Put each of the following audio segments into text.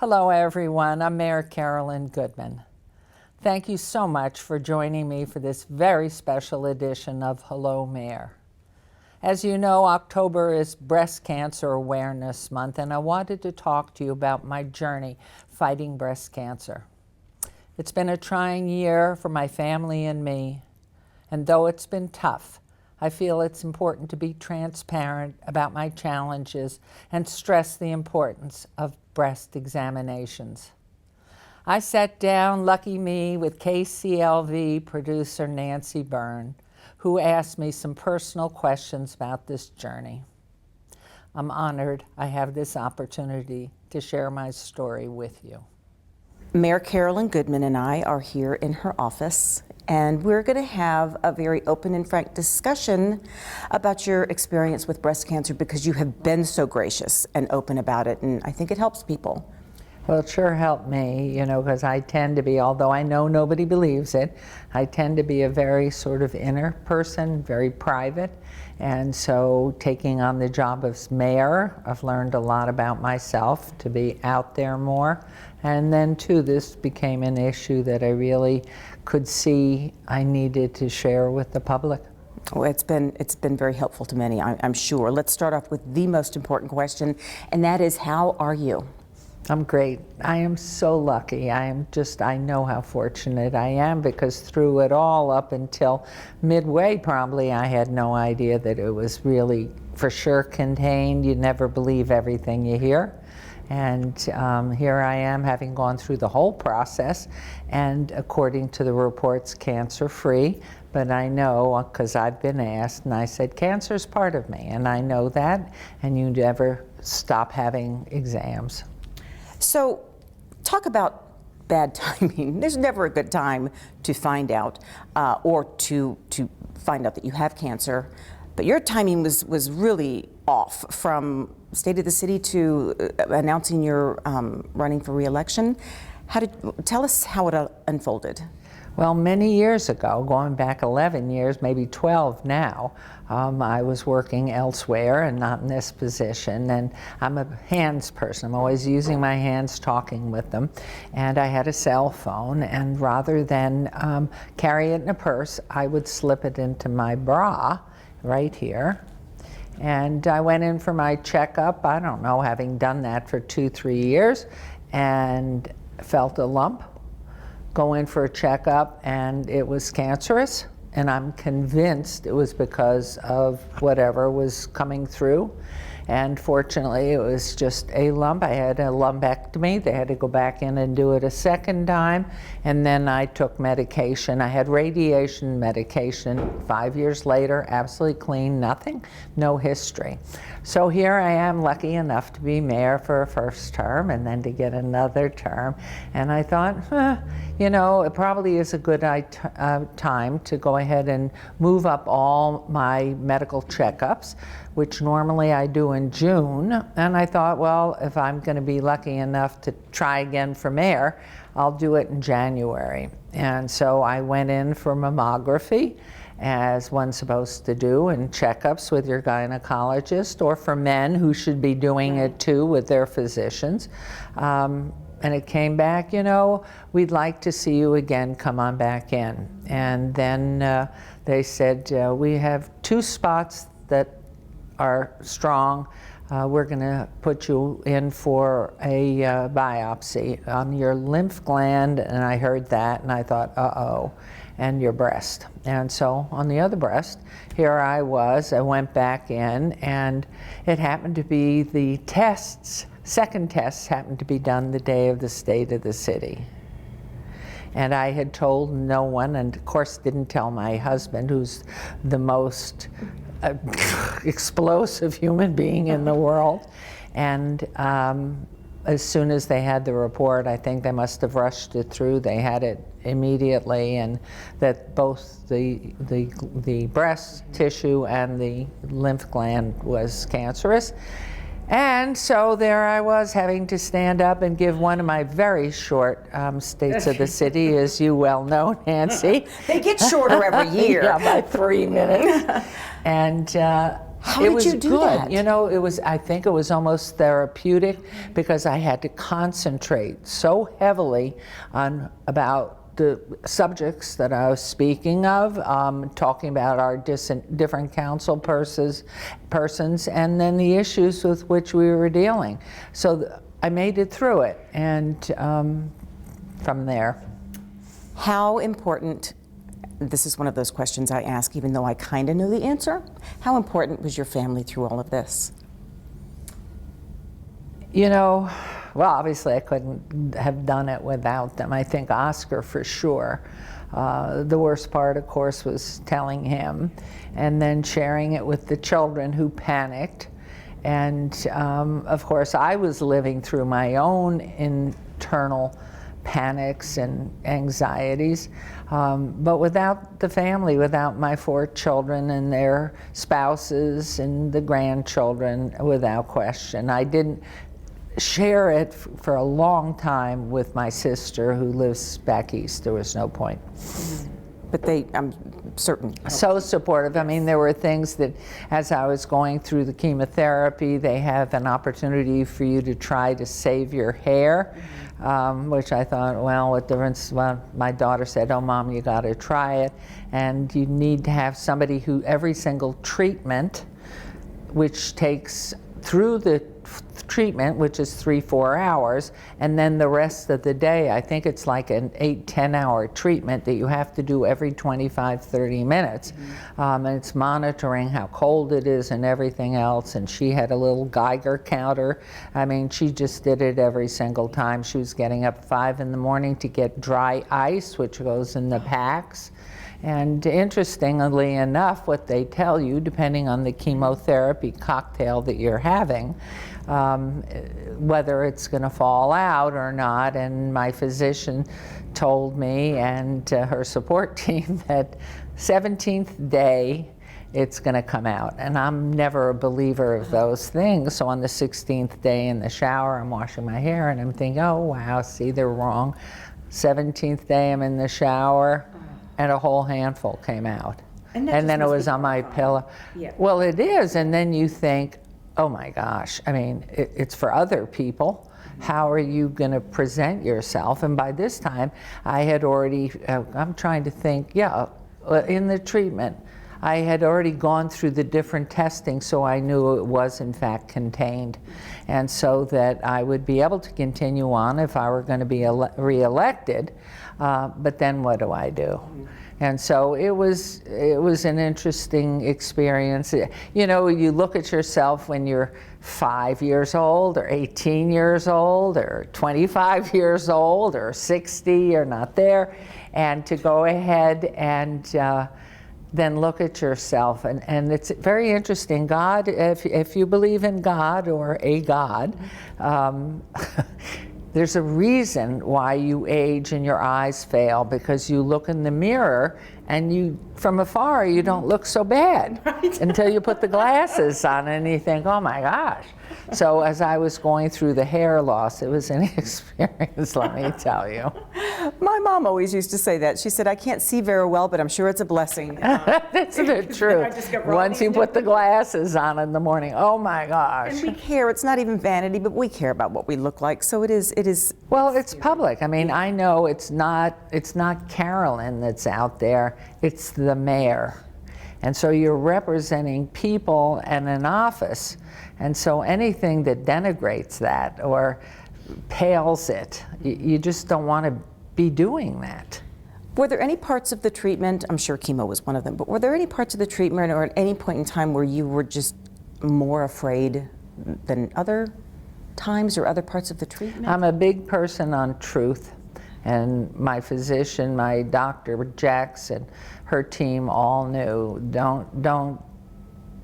Hello everyone, I'm Mayor Carolyn Goodman. Thank you so much for joining me for this very special edition of Hello Mayor. As you know, October is Breast Cancer Awareness Month, and I wanted to talk to you about my journey fighting breast cancer. It's been a trying year for my family and me, and though it's been tough, I feel it's important to be transparent about my challenges and stress the importance of breast examinations. I sat down, lucky me, with KCLV producer Nancy Byrne, who asked me some personal questions about this journey. I'm honored I have this opportunity to share my story with you. Mayor Carolyn Goodman and I are here in her office, and we're going to have a very open and frank discussion about your experience with breast cancer, because you have been so gracious and open about it, and I think it helps people. Well, it sure helped me, because I tend to be, although I know nobody believes it, I tend to be a very sort of inner person, very private. And so taking on the job as mayor, I've learned a lot about myself to be out there more. And then too, this became an issue that I really could see I needed to share with the public. Well, it's been very helpful to many, I'm sure. Let's start off with the most important question, and that is, how are you? I'm great. I am so lucky. I know how fortunate I am, because through it all, up until midway probably, I had no idea that it was really for sure contained. You never believe everything you hear. And here I am, having gone through the whole process, and according to the reports, cancer-free. But I know, because I've been asked, and I said, cancer's part of me, and I know that, and you never stop having exams. So, talk about bad timing. There's never a good time to find out, or to find out that you have cancer. But your timing was really off, from State of the City to announcing you're running for re-election. Tell us how it unfolded. Well, many years ago, going back 11 years, maybe 12 now, I was working elsewhere and not in this position, and I'm a hands person. I'm always using my hands, talking with them, and I had a cell phone, and rather than carry it in a purse, I would slip it into my bra right here. And I went in for my checkup, I don't know, having done that for 2-3 years, and felt a lump. Go in for a checkup, and it was cancerous, and I'm convinced it was because of whatever was coming through. And fortunately, it was just a lump. I had a lumpectomy. They had to go back in and do it a second time, and then I took medication. I had radiation medication. 5 years later, absolutely clean, nothing, no history. So here I am, lucky enough to be mayor for a first term and then to get another term. And I thought, it probably is a good time to go ahead and move up all my medical checkups, which normally I do in June. And I thought, well, if I'm going to be lucky enough to try again for mayor, I'll do it in January. And so I went in for mammography, as one's supposed to do, and checkups with your gynecologist, or for men who should be doing it too with their physicians. And it came back, we'd like to see you again, come on back in. And then they said, we have 2 spots that are strong. We're going to put you in for a biopsy on your lymph gland. And I heard that, and I thought, uh-oh, and your breast. And so on the other breast, here I was. I went back in, and it happened to be the second tests happened to be done the day of the State of the City. And I had told no one, and of course didn't tell my husband, who's the most explosive human being in the world. And as soon as they had the report, I think they must have rushed it through. They had it immediately, and that both the breast tissue and the lymph gland was cancerous. And so there I was, having to stand up and give one of my very short States of the City, as you well know, Nancy. They get shorter every year. Yeah, by 3 minutes. And How It did was you do good. that? You know, I think it was almost therapeutic because I had to concentrate so heavily on about the subjects that I was speaking of, talking about our different council persons, and then the issues with which we were dealing. So I made it through it, and from there. How important, this is one of those questions I ask even though I kind of know the answer, how important was your family through all of this? You know, well, obviously I couldn't have done it without them. I think Oscar for sure. The worst part, of course, was telling him and then sharing it with the children who panicked. And of course, I was living through my own internal panics and anxieties. But without the family, without my 4 children and their spouses and the grandchildren, without question. I didn't share it for a long time with my sister who lives back east. There was no point. But they, I'm certain. So supportive. I mean, there were things that as I was going through the chemotherapy, they have an opportunity for you to try to save your hair, which I thought, well, what difference? Well, my daughter said, oh, Mom, you got to try it. And you need to have somebody who every single treatment, which takes through the treatment, which is 3-4 hours, and then the rest of the day, I think it's like an 8-10 hour treatment that you have to do every 25-30 minutes. And it's monitoring how cold it is and everything else. And she had a little Geiger counter. I mean, she just did it every single time. She was getting up 5 in the morning to get dry ice, which goes in the packs. And interestingly enough, what they tell you, depending on the chemotherapy cocktail that you're having, whether it's going to fall out or not. And my physician told me and her support team that 17th day it's going to come out. And I'm never a believer of those things. So on the 16th day in the shower, I'm washing my hair and I'm thinking, oh, wow, see, they're wrong. 17th day I'm in the shower and a whole handful came out. And then it was on my pillow. Yeah. Well, it is. And then you think, oh my gosh, I mean, it's for other people. How are you going to present yourself? And by this time, I had already, I'm trying to think, in the treatment, I had already gone through the different testing, so I knew it was in fact contained. And so that I would be able to continue on if I were going to be reelected. But then what do I do? And so it was an interesting experience. You know, you look at yourself when you're 5 years old or 18 years old or 25 years old or 60, you're not there. And to go ahead and then look at yourself. And it's very interesting. God, if you believe in God or a God, there's a reason why you age and your eyes fail, because you look in the mirror and you, from afar, you don't look so bad until you put the glasses on and you think, oh my gosh. So as I was going through the hair loss, it was an experience, let me tell you. My mom always used to say that. She said, I can't see very well, but I'm sure it's a blessing. That's the truth. Once you put the glasses on in the morning, oh my gosh. And we care. It's not even vanity, but we care about what we look like. So it is. Well, it's public. I mean, I know it's not Carolyn that's out there, it's the mayor. And so you're representing people and an office. And so anything that denigrates that or pales it, you just don't want to be doing that. Were there any parts of the treatment, I'm sure chemo was one of them, but were there any parts of the treatment or at any point in time where you were just more afraid than other times or other parts of the treatment? I'm a big person on truth. And my physician, my doctor, Jackson, her team all knew, don't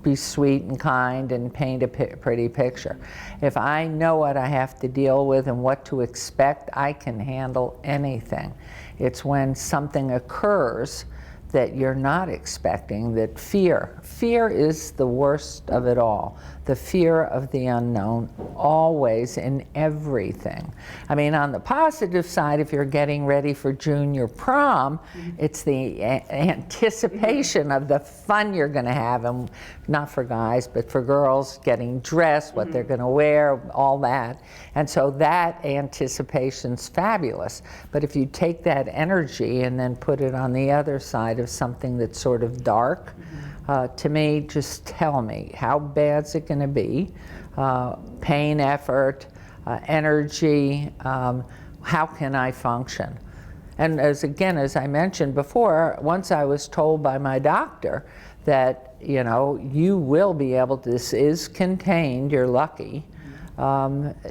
be sweet and kind and paint a pretty picture. If I know what I have to deal with and what to expect, I can handle anything. It's when something occurs that you're not expecting, that fear is the worst of it all. The fear of the unknown, always, in everything. I mean, on the positive side, if you're getting ready for junior prom, it's the anticipation of the fun you're going to have, and not for guys, but for girls, getting dressed, what they're going to wear, all that. And so that anticipation's fabulous. But if you take that energy and then put it on the other side of something that's sort of dark, to me, just tell me, how bad's it going to be? Pain, effort, energy, how can I function? And as I mentioned before, once I was told by my doctor that, you know, you will be able to, this is contained, you're lucky,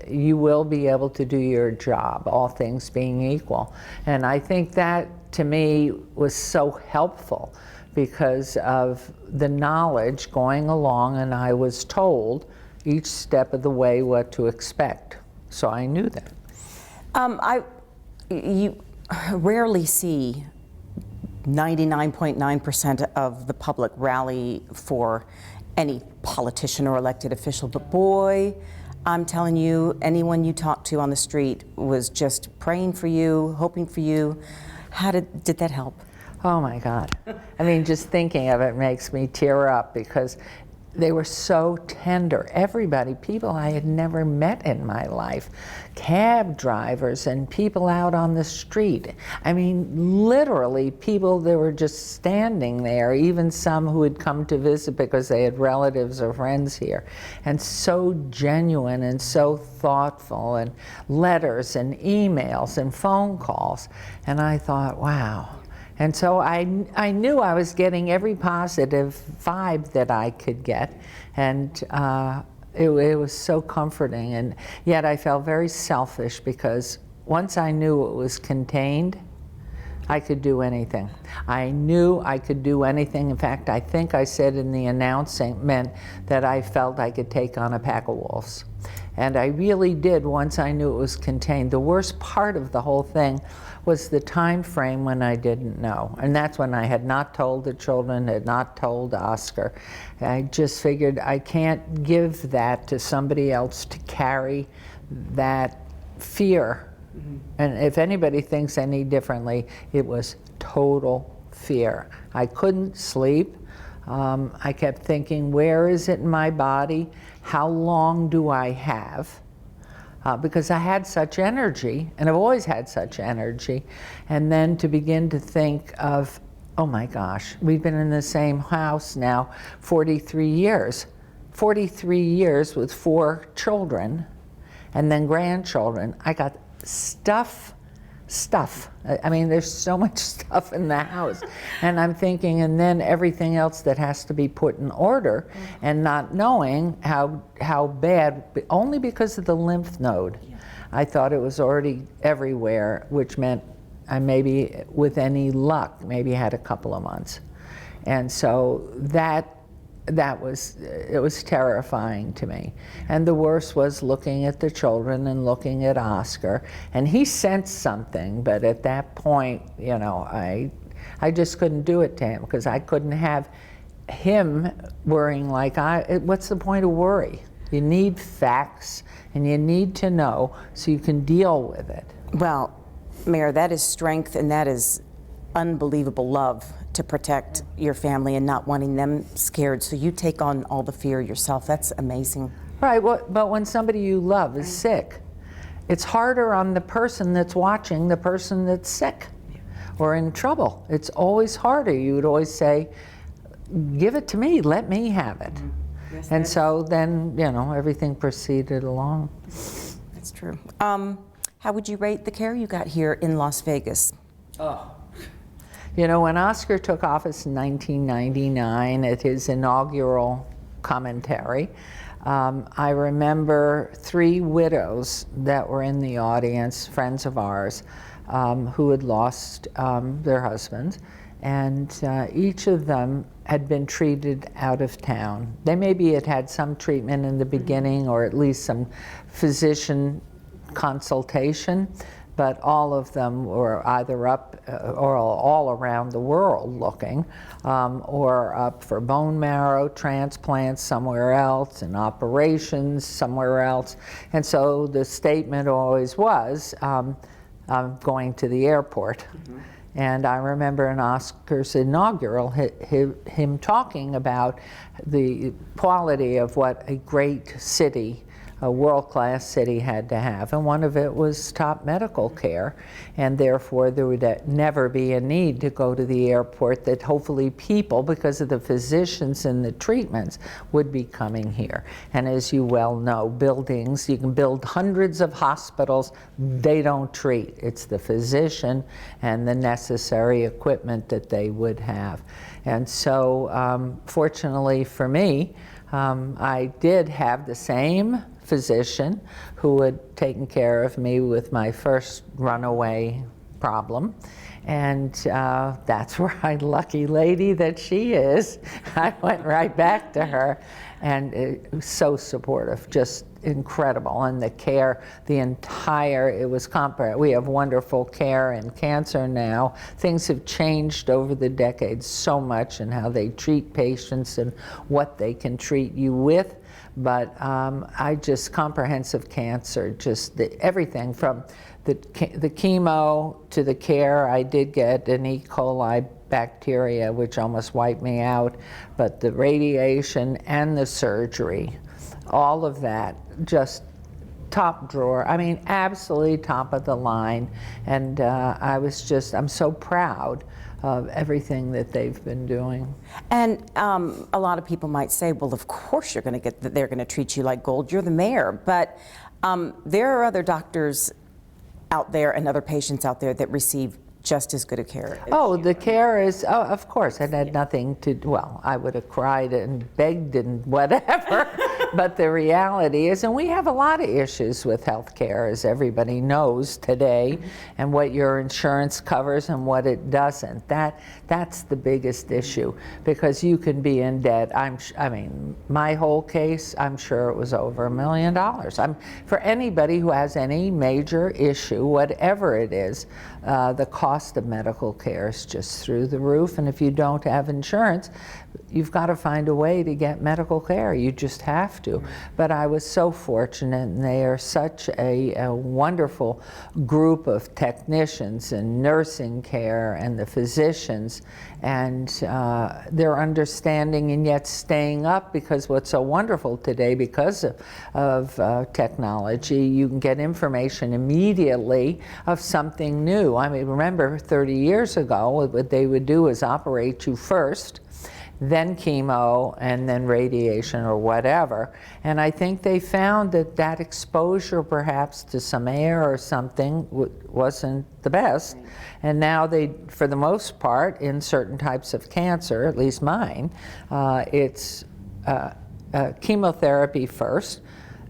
you will be able to do your job, all things being equal. And I think that, to me, was so helpful because of the knowledge going along, and I was told each step of the way what to expect. So I knew that. You rarely see 99.9% of the public rally for any politician or elected official, but boy, I'm telling you, anyone you talk to on the street was just praying for you, hoping for you. How did that help? Oh my God. I mean, just thinking of it makes me tear up because they were so tender. Everybody, people I had never met in my life, cab drivers and people out on the street. I mean, literally people that were just standing there, even some who had come to visit because they had relatives or friends here, and so genuine and so thoughtful, and letters and emails and phone calls. And I thought, wow. And so I knew I was getting every positive vibe that I could get, and it was so comforting. And yet I felt very selfish because once I knew it was contained, I could do anything. I knew I could do anything. In fact, I think I said in the announcement that I felt I could take on a pack of wolves. And I really did once I knew it was contained. The worst part of the whole thing was the time frame when I didn't know. And that's when I had not told the children, had not told Oscar. I just figured I can't give that to somebody else to carry that fear. And if anybody thinks any differently, it was total fear. I couldn't sleep. I kept thinking, where is it in my body? How long do I have? Because I had such energy, and I've always had such energy. And then to begin to think of, oh my gosh, we've been in the same house now 43 years. 43 years with 4 children, and then grandchildren. I got stuff. I mean, there's so much stuff in the house. And I'm thinking, and then everything else that has to be put in order, and not knowing how bad, only because of the lymph node. I thought it was already everywhere, which meant I maybe, with any luck, maybe had a couple of months. And so it was terrifying to me. And the worst was looking at the children and looking at Oscar. And he sensed something, but at that point, you know, I just couldn't do it to him because I couldn't have him worrying like what's the point of worry? You need facts and you need to know so you can deal with it. Well, Mayor, that is strength, and that is unbelievable love to protect your family and not wanting them scared. So you take on all the fear yourself. That's amazing. Right, but when somebody you love is sick, it's harder on the person that's watching the person that's sick or in trouble. It's always harder. You would always say, give it to me, let me have it. Yes, and so then, you know, everything proceeded along. That's true. How would you rate the care you got here in Las Vegas? Oh. You know, when Oscar took office in 1999 at his inaugural commentary, I remember 3 widows that were in the audience, friends of ours, who had lost their husbands, and each of them had been treated out of town. They maybe had some treatment in the beginning, or at least some physician consultation, but all of them were either up or all around the world looking, or up for bone marrow transplants somewhere else and operations somewhere else. And so the statement always was, I'm going to the airport. And I remember in Oscar's inaugural, him talking about the quality of what a great city, a world-class city, had to have. And one of it was top medical care. And therefore, there would never be a need to go to the airport, that hopefully people, because of the physicians and the treatments, would be coming here. And as you well know, buildings, you can build hundreds of hospitals, they don't treat. It's the physician and the necessary equipment that they would have. And so, fortunately for me, I did have the same physician who had taken care of me with my first runaway problem. And that's where lucky lady that she is, I went right back to her, and it was so supportive, just incredible. And the care, it was comparable. We have wonderful care in cancer now. Things have changed over the decades so much in how they treat patients and what they can treat you with. But comprehensive cancer, just everything from the chemo to the care. I did get an E. coli bacteria, which almost wiped me out, but the radiation and the surgery, all of that, just top drawer. I mean, absolutely top of the line. And I'm so proud of everything that they've been doing. And a lot of people might say, well, of course they're going to treat you like gold. You're the mayor. But there are other doctors out there and other patients out there that receive just as good a care. Oh, the care is, of course, it had nothing to, well, I would have cried and begged and whatever, but the reality is, and we have a lot of issues with health care, as everybody knows today, and what your insurance covers and what it doesn't. That's the biggest issue, because you can be in debt. I mean, my whole case, I'm sure it was over $1 million. For anybody who has any major issue, whatever it is, the cost of medical care is just through the roof, and if you don't have insurance, you've got to find a way to get medical care. You just have to. But I was so fortunate, and they are such a wonderful group of technicians and nursing care and the physicians, and their understanding and yet staying up, because what's so wonderful today, because of technology, you can get information immediately of something new. I mean, remember 30 years ago, what they would do is operate you first, then chemo, and then radiation or whatever. And I think they found that exposure perhaps to some air or something wasn't the best. And now they, for the most part, in certain types of cancer, at least mine, it's chemotherapy first,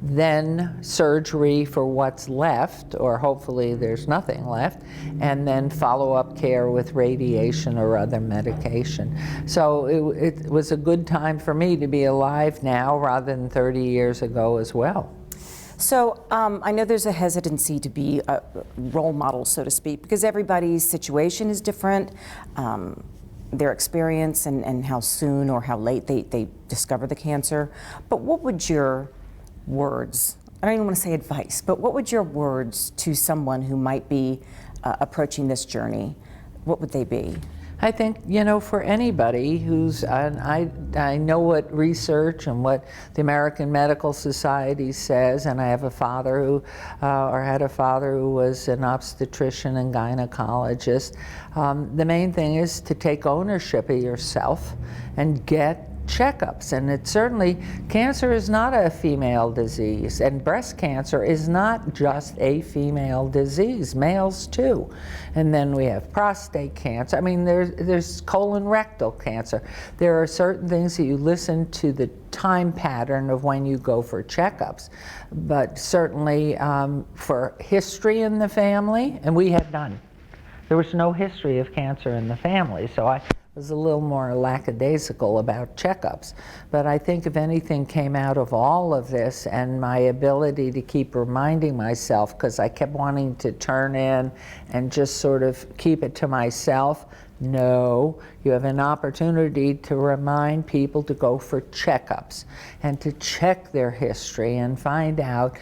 then surgery for what's left, or hopefully there's nothing left, and then follow-up care with radiation or other medication. So it was a good time for me to be alive now rather than 30 years ago as well. So I know there's a hesitancy to be a role model, so to speak, because everybody's situation is different, their experience and how soon or how late they discover the cancer. But what would your words, I don't even want to say advice, but what would your words to someone who might be approaching this journey, what would they be? I think, for anybody who's, I know what research and what the American Medical Society says, and I have a father who, or had a father who was an obstetrician and gynecologist. The main thing is to take ownership of yourself and get checkups. And it certainly, cancer is not a female disease, and breast cancer is not just a female disease, males too. And then we have prostate cancer. I mean, there's colon rectal cancer. There are certain things that you listen to the time pattern of when you go for checkups. But certainly for history in the family, and we had none. There was no history of cancer in the family, so was a little more lackadaisical about checkups. But I think if anything came out of all of this and my ability to keep reminding myself, because I kept wanting to turn in and just sort of keep it to myself, no, you have an opportunity to remind people to go for checkups and to check their history and find out,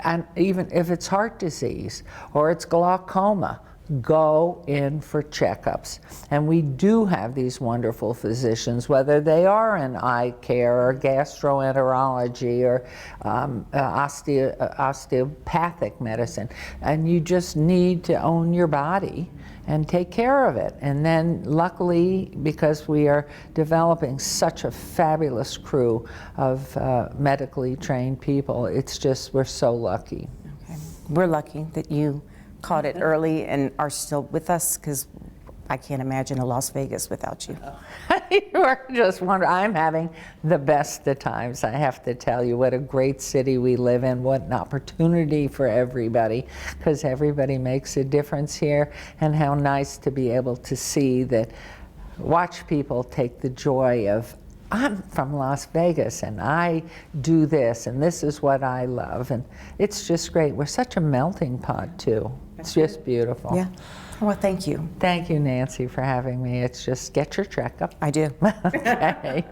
and even if it's heart disease or it's glaucoma, go in for checkups. And we do have these wonderful physicians, whether they are in eye care or gastroenterology or osteopathic medicine. And you just need to own your body and take care of it. And then luckily, because we are developing such a fabulous crew of medically trained people, it's just, we're so lucky. Okay. We're lucky that you caught it early and are still with us, because I can't imagine a Las Vegas without you. You are just wonderful. I'm having the best of times. I have to tell you, what a great city we live in, what an opportunity for everybody, because everybody makes a difference here, and how nice to be able to see that, watch people take the joy of, I'm from Las Vegas and I do this and this is what I love, and it's just great. We're such a melting pot too. It's just beautiful. Yeah. Well, thank you. Thank you, Nancy, for having me. It's just, get your checkup. I do. Okay.